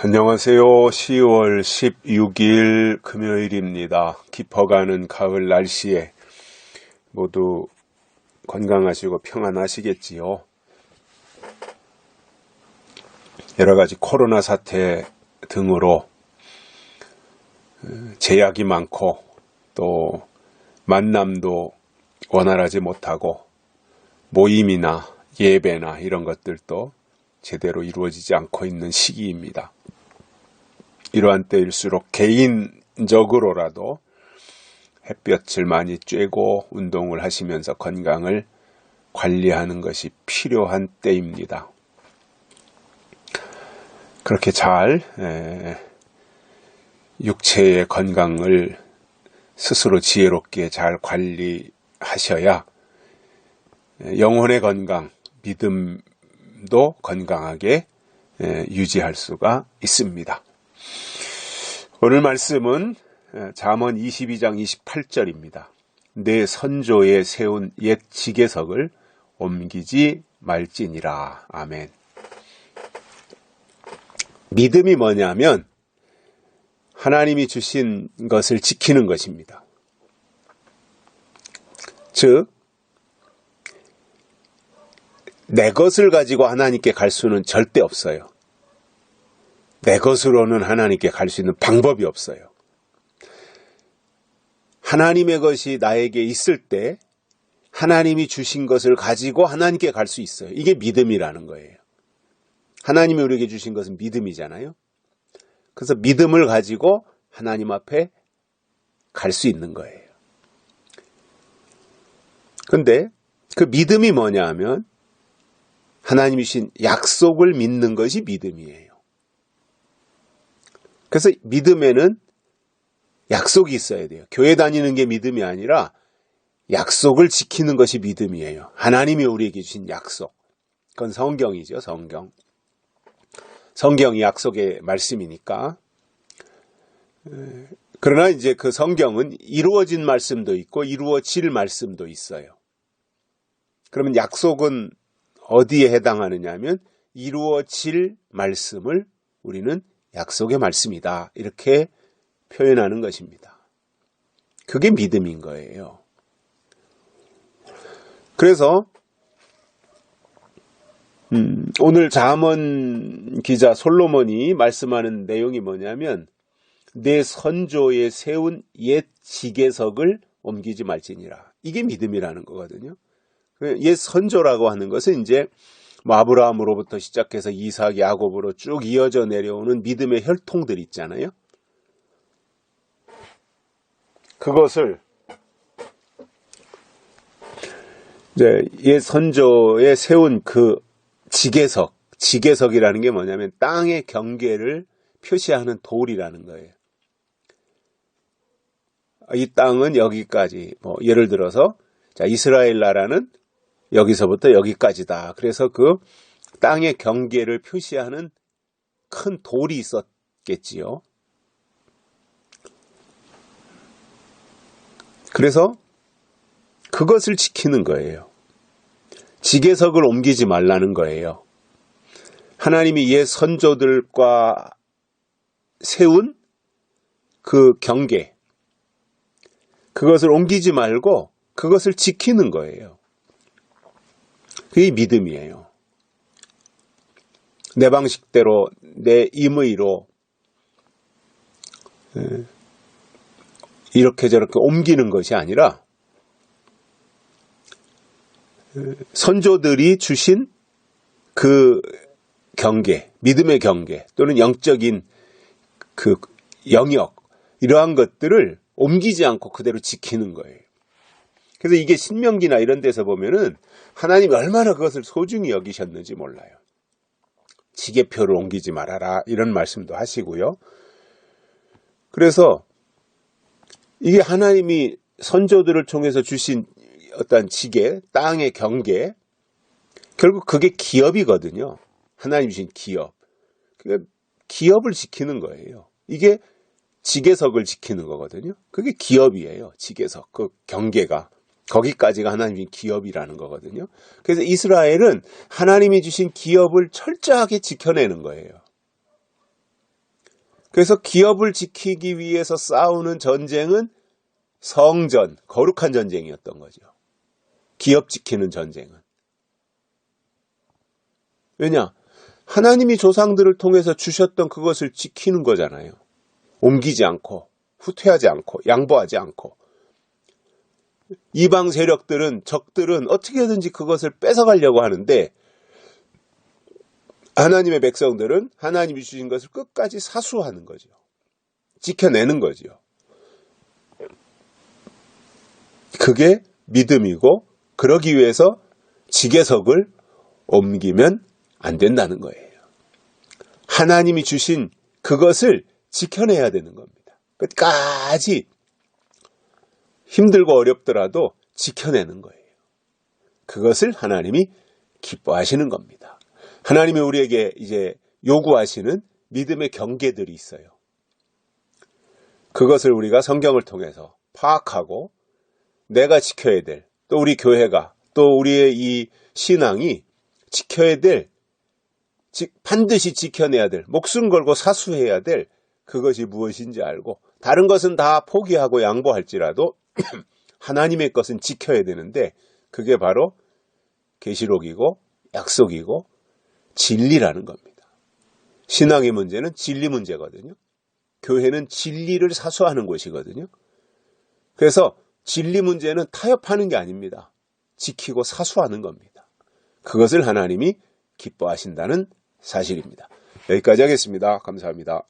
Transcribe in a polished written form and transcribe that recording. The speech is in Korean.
안녕하세요. 10월 16일 금요일입니다. 깊어가는 가을 날씨에 모두 건강하시고 평안하시겠지요. 여러가지 코로나 사태 등으로 제약이 많고 또 만남도 원활하지 못하고 모임이나 예배나 이런 것들도 제대로 이루어지지 않고 있는 시기입니다. 이러한 때일수록 개인적으로라도 햇볕을 많이 쬐고 운동을 하시면서 건강을 관리하는 것이 필요한 때입니다. 그렇게 잘 육체의 건강을 스스로 지혜롭게 잘 관리하셔야 영혼의 건강, 믿음도 건강하게 유지할 수가 있습니다. 오늘 말씀은 잠언 22장 28절입니다. 내 선조에 세운 옛 지계석을 옮기지 말지니라. 아멘. 믿음이 뭐냐면 하나님이 주신 것을 지키는 것입니다. 즉, 내 것을 가지고 하나님께 갈 수는 절대 없어요. 내 것으로는 하나님께 갈 수 있는 방법이 없어요. 하나님의 것이 나에게 있을 때 하나님이 주신 것을 가지고 하나님께 갈 수 있어요. 이게 믿음이라는 거예요. 하나님이 우리에게 주신 것은 믿음이잖아요. 그래서 믿음을 가지고 하나님 앞에 갈 수 있는 거예요. 그런데 그 믿음이 뭐냐 하면 하나님이 주신 약속을 믿는 것이 믿음이에요. 그래서 믿음에는 약속이 있어야 돼요. 교회 다니는 게 믿음이 아니라 약속을 지키는 것이 믿음이에요. 하나님이 우리에게 주신 약속. 그건 성경이죠, 성경. 성경이 약속의 말씀이니까. 그러나 이제 그 성경은 이루어진 말씀도 있고 이루어질 말씀도 있어요. 그러면 약속은 어디에 해당하느냐 하면 이루어질 말씀을 우리는 약속의 말씀이다. 이렇게 표현하는 것입니다. 그게 믿음인 거예요. 그래서 오늘 잠언 기자 솔로몬이 말씀하는 내용이 뭐냐면 내 선조에 세운 옛 지계석을 옮기지 말지니라. 이게 믿음이라는 거거든요. 옛 선조라고 하는 것은 이제 아브라함으로부터 시작해서 이삭, 야곱으로 쭉 이어져 내려오는 믿음의 혈통들 있잖아요. 그것을 이제 옛 선조에 세운 그 지계석이라는 게 뭐냐면 땅의 경계를 표시하는 돌이라는 거예요. 이 땅은 여기까지, 예를 들어서 이스라엘 나라는 여기서부터 여기까지다. 그래서 그 땅의 경계를 표시하는 큰 돌이 있었겠지요. 그래서 그것을 지키는 거예요. 지계석을 옮기지 말라는 거예요. 하나님이 옛 선조들과 세운 그 경계, 그것을 옮기지 말고 그것을 지키는 거예요. 그게 믿음이에요. 내 방식대로, 내 임의로 이렇게 저렇게 옮기는 것이 아니라 선조들이 주신 그 경계, 믿음의 경계 또는 영적인 그 영역, 이러한 것들을 옮기지 않고 그대로 지키는 거예요. 그래서 이게 신명기나 이런 데서 보면은 하나님이 얼마나 그것을 소중히 여기셨는지 몰라요. 지계표를 옮기지 말아라 이런 말씀도 하시고요. 그래서 이게 하나님이 선조들을 통해서 주신 어떤 지계, 땅의 경계, 결국 그게 기업이거든요. 하나님이 주신 기업. 그러니까 기업을 지키는 거예요. 이게 지계석을 지키는 거거든요. 그게 기업이에요. 지계석, 그 경계가. 거기까지가 하나님의 기업이라는 거거든요. 그래서 이스라엘은 하나님이 주신 기업을 철저하게 지켜내는 거예요. 그래서 기업을 지키기 위해서 싸우는 전쟁은 성전, 거룩한 전쟁이었던 거죠. 기업 지키는 전쟁은. 왜냐? 하나님이 조상들을 통해서 주셨던 그것을 지키는 거잖아요. 옮기지 않고, 후퇴하지 않고, 양보하지 않고. 이방 세력들은, 적들은 어떻게든지 그것을 뺏어가려고 하는데, 하나님의 백성들은 하나님이 주신 것을 끝까지 사수하는 거죠. 지켜내는 거죠. 그게 믿음이고, 그러기 위해서 지계석을 옮기면 안 된다는 거예요. 하나님이 주신 그것을 지켜내야 되는 겁니다. 끝까지 힘들고 어렵더라도 지켜내는 거예요. 그것을 하나님이 기뻐하시는 겁니다. 하나님이 우리에게 이제 요구하시는 믿음의 경계들이 있어요. 그것을 우리가 성경을 통해서 파악하고 내가 지켜야 될, 또 우리 교회가, 또 우리의 이 신앙이 지켜야 될, 반드시 지켜내야 될, 목숨 걸고 사수해야 될 그것이 무엇인지 알고 다른 것은 다 포기하고 양보할지라도 하나님의 것은 지켜야 되는데 그게 바로 계시록이고 약속이고 진리라는 겁니다. 신앙의 문제는 진리 문제거든요. 교회는 진리를 사수하는 곳이거든요. 그래서 진리 문제는 타협하는 게 아닙니다. 지키고 사수하는 겁니다. 그것을 하나님이 기뻐하신다는 사실입니다. 여기까지 하겠습니다. 감사합니다.